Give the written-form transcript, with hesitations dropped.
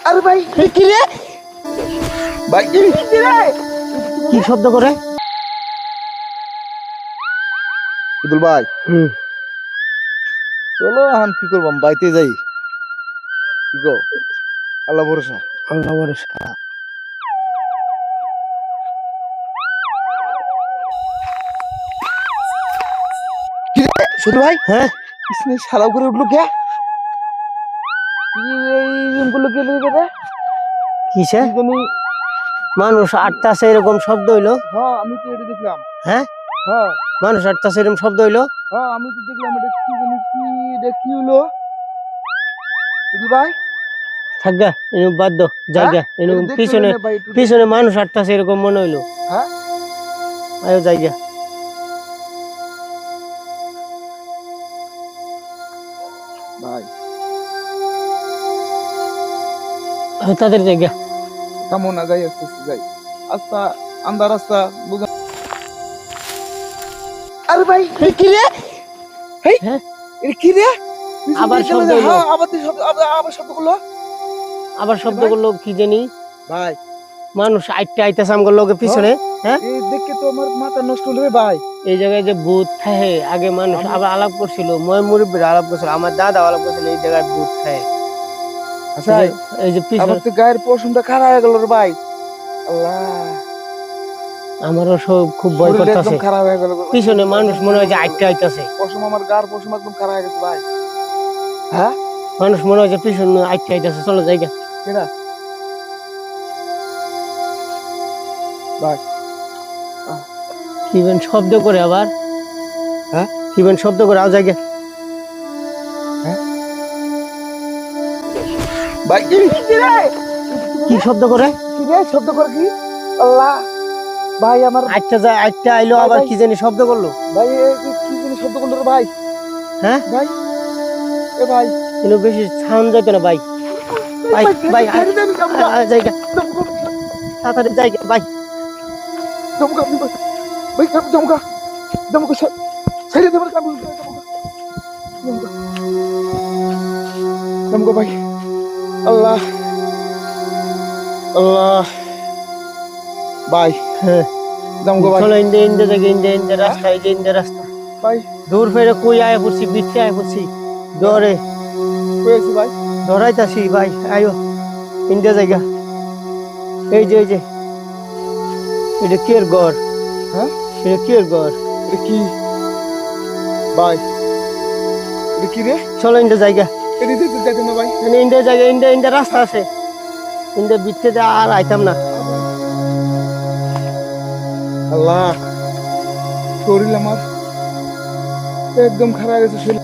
আরে ভাই কি রে ভাই কি রে কি শব্দ করে? বুদুল ভাই চলো এখন কি করবাম বাইতে যাই কি গো আল্লাহ ভরসা আল্লাহ ভরসা। কি রে শুধু ভাই হ্যাঁ, ইসনে শালা করে উঠলো কে এই বললো কে রে কিসে কি জানি মানুষ আটটাছে এরকম শব্দ হইলো? হ্যাঁ আমি তো এটা দেখলাম হ্যাঁ, হ্যাঁ মানুষ আটটাছে এরকম শব্দ হইলো? হ্যাঁ আমি তো দেখলাম এটা কি জানি কি এটা কি হলো বুদুল ভাই থাকগা এনু বাদ দাও, জায়গা এনু এটা দেখতে পিছনে না ভাই একটু পিছনে মানুষ আটটাছে এরকম মনে হইলো। হ্যাঁ আয়ো জায়গা ভাই তাদের জায়গা। থামো না যাই আস্তে আস্তে যাই আস্তা আন্দার রাস্তা বুঝা আরে ভাই কি রে হেই হ্যাঁ, এটা কি রে আবার শব্দ হইলো। হ্যাঁ আবার শব্দ করলো আবার শব্দ ভাই? করলো কি জানি? ভাই মানুষ আটটা আইতাছে আমগো লগে পিছনে। হ্যাঁ, এই দেখে তো আমার মাথা নষ্ট হলো রে ভাই এই জায়গায় যে ভূত থাকে আগে মানুষ আবার আলাপ করছিল, ময় মুরব্বীরা আলাপ করছিল, আমার দাদা আলাপ করছিল এই জায়গায় ভূত থাকে। আচ্ছা এই যে পিছনে আমার তো গায়ের পশমটা খারাপ হয়ে গেল রে ভাই আল্লাহ আমারও সব খুব ভয় শরীরটা করতেছে। একদম খারাপ হয়ে গেল পিছনে মানুষ মনে হয় যে আটটা আইতাছে। পশম আমার গায়ের পশম একদম খারাপ হয়ে গেছে ভাই হ্যাঁ মানুষ মনে হয় যে পিছনে আটটা আইতাছে, চলো জায়গা। কেডা ভাই কি বেন শব্দ করে আবার? হ্যাঁ কি বেন শব্দ করে আও জায়গা। হ্যাঁ ভাই কি রে কি শব্দ করে? কি রে শব্দ করে কি আল্লাহ ভাই আমার আটটা আইলো ভাই, আবার ভাই। কি জানি শব্দ করলো। ভাই কি জিনিস শব্দ করলো রে ভাই হ্যাঁ, ভাই এ ভাই কিন্তু বেশি সাউন্ড যাইতো না ভাই। ভাই ভাই জায়গা তাড়াতাড়ি জায়গা ভাই। দমকা ভাই দমকা দমকা ছেড়ে দে দমকা দমকা ভাই আল্লাহ আল্লাহ ভাই হ্যাঁ, দমকা ভাই চলো ইন্দে জায়গা, ইন্দে রাস্তা, এই যে ইন্দে রাস্তা। ভাই দূর ফেরে কই আয় পড়ছি, বিচ্ছে আয় পড়ছি, ডরে কইছি ভাই ধরাইতাছি ভাই। আয়ো ইন্দে জায়গা, এই যে এটা কি এর ঘর? হ্যাঁ এটা কি এর ঘর? এটা কি ভাই এটা কি রে চলো ইন্দে জায়গা, এটা দিতে দেখেন না ভাই ইন্দে জায়গা, ইন্দে রাস্তা আছে, ইন্দে বিচ্ছে আর আইতাম না। আল্লাহ শরীর আমার একদম খারাপ হয়ে গেছে শরীর